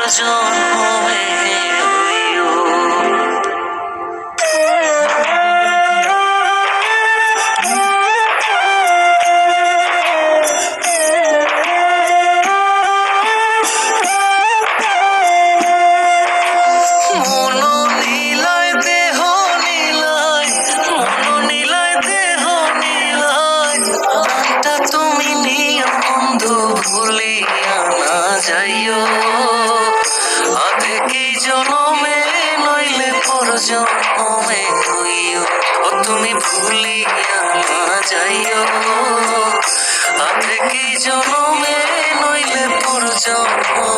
জন্মে হইও। ভুলিয়া না যাইও আধেকি জনমে নইলে পর জন্মে হইও। ও তুমি ভুলিয়া না যাইও আধেকি জনমে নইলে পর জন্ম